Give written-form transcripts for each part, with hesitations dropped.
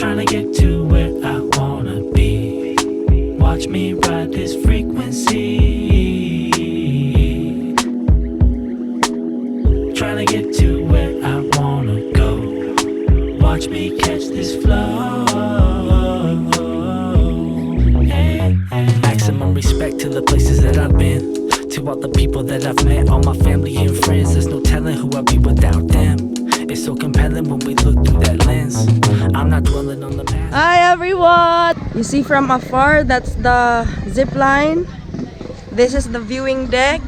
Trying to get to where I wanna be. Watch me ride this frequency. Trying to get to where I wanna go. Watch me catch this flow. Hey, hey. Maximum respect to the places that I've been. To all the people that I've met, all my family and friends. There's no telling who I'd be without them. It's so compelling when we look through that lens. I'm not dwelling on the past. Hi everyone! You see from afar, that's the zip line. This is the viewing deck.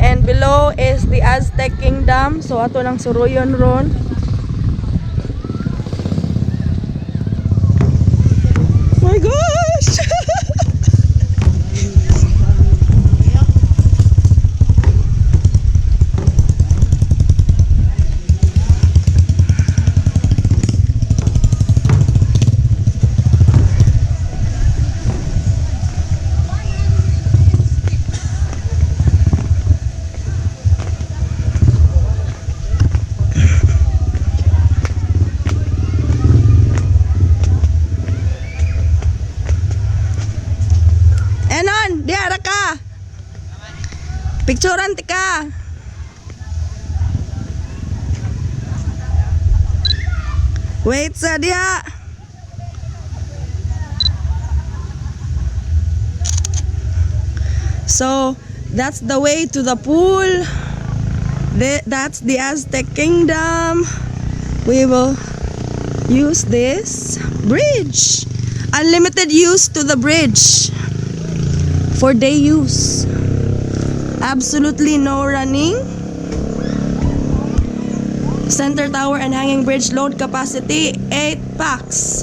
And below is the Aztec Kingdom. So ato ng suruyon ron. My gosh! Enon, diara ka. Picturean ti ka. Wait sa diha. So, that's the way to the pool. That's the Aztec Kingdom. We will use this bridge. Unlimited use to the bridge. For day use. Absolutely no running. Center tower and hanging bridge load capacity 8 packs.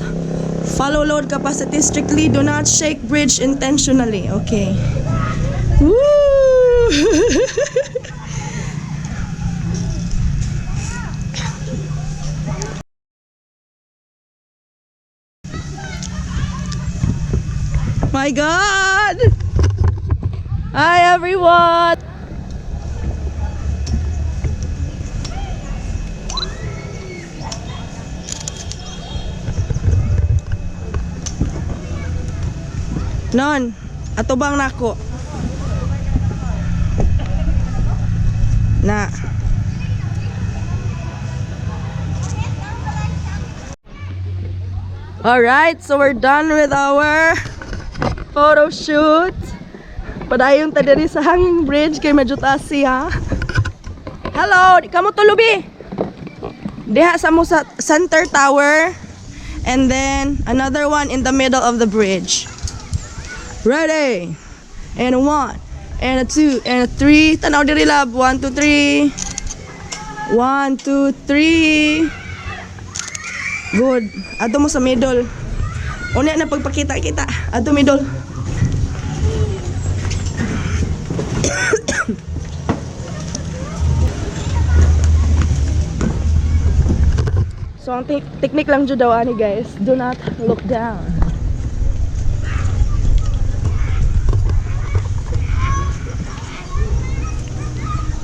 Follow load capacity strictly. Do not shake bridge intentionally. Okay. Woo! My God! Hi everyone! Non, ato bang nako? Na. Alright, so we're done with our photo shoot. Padayon ta diri sa hanging bridge kay medyo taas siya. Hello, di ka mo tulubi. Diha sa mo sa center tower and then another one in the middle of the bridge. Ready? And a 1 and a 2 and a 3. Tanaw diri lab. 1 2 3. 1 2 3. Good. Ato mo sa middle. Una na pagpakita kita. Ato middle. So ang technique lang jud daw ani guys, do not look down.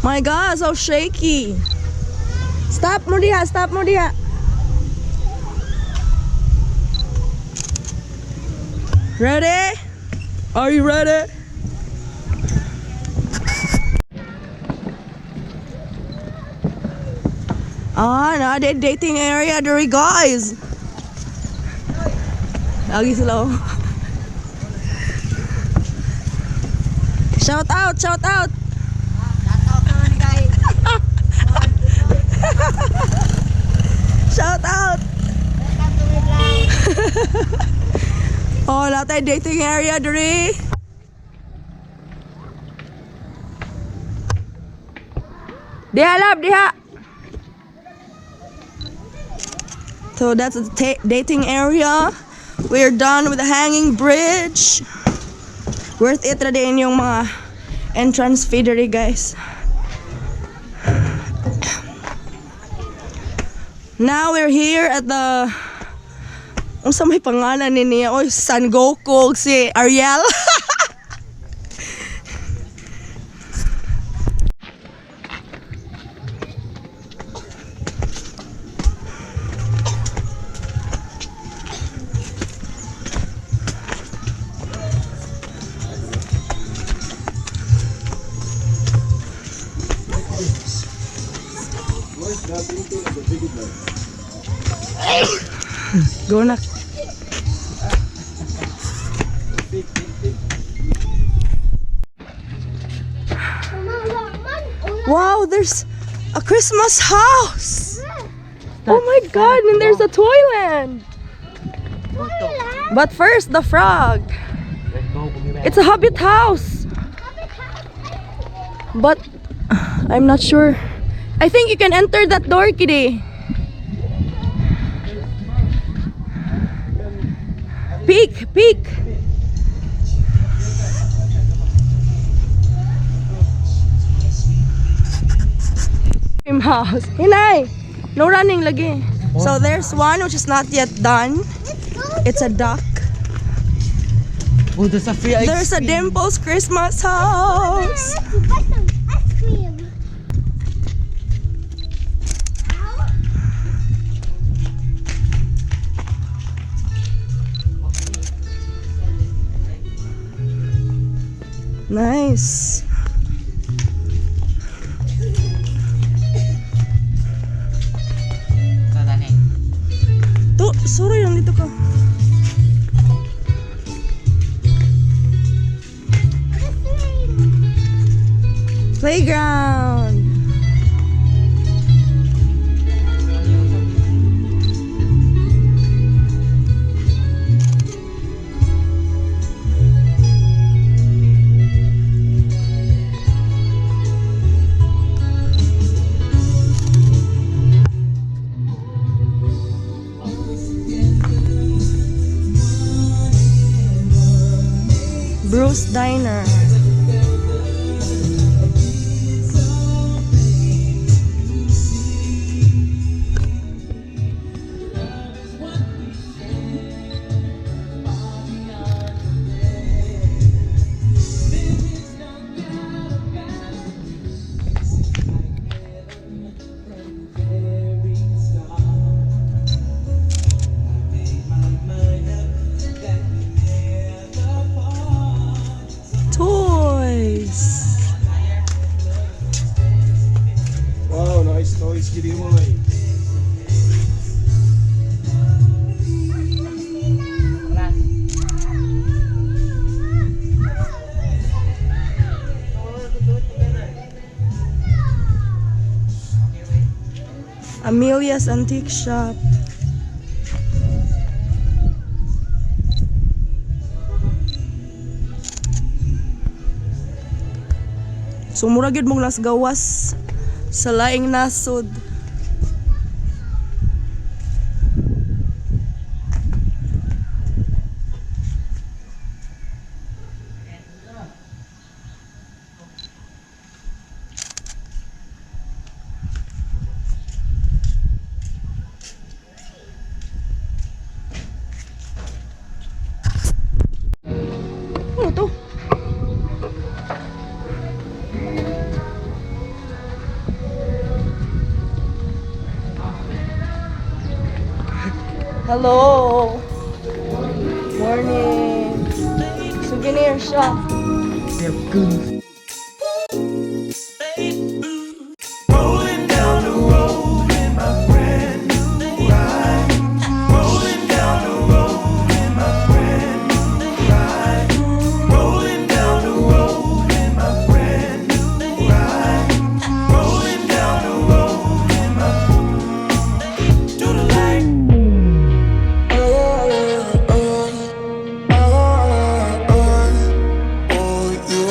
My God, so shaky. Stop mo diha, stop mo diha. Ready? Are you ready? Ah, na the dating area there guys. Lagi sila. Shout out, shout out. Shout out. Oh, lahat dating area there. Diha lab, diha. So that's the dating area. We're done with the hanging bridge. Worth it na din yung mga entrance fee dere guys. Now we're here at the unsa may pangalan ni niya? Oy, San Goku si Ariel. Go na. Wow, there's a Christmas house. Oh my God, and there's a toyland. But first, the frog. It's a hobbit house. But I'm not sure. I think you can enter that door, Kitty. Peek, peek. House. Hinay! No running lagi. So there's one which is not yet done. It's a duck. Oh, there's a free ice There's a Dimple's Christmas house. Buy some ice cream. Nice. To, sorry lang dito ka. Playground. Bruce Diner. Wow, nice toys, Kitty Moy. Amelia's Antique Shop. Sumura gyud mong nas gawas sa laing nasod. Ano to? Hello. Morning. Souvenir shop. Rolling down the road in my brand new ride. Rolling down the road in my brand new ride. Rolling down the road in my brand new ride. Rolling down the road in my to the light. Oh, you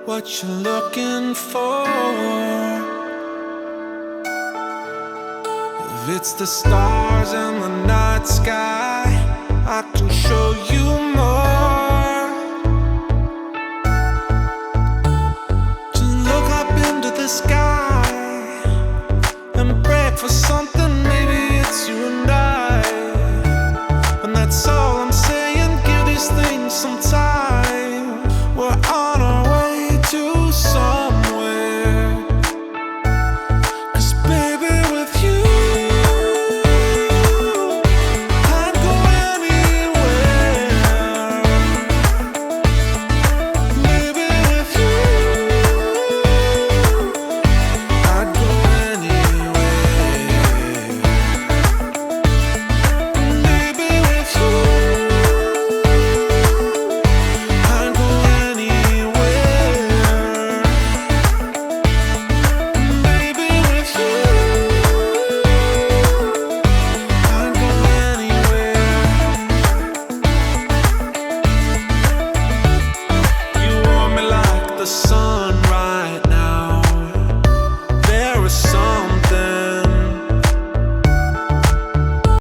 what you're looking for. If it's the stars in the night sky,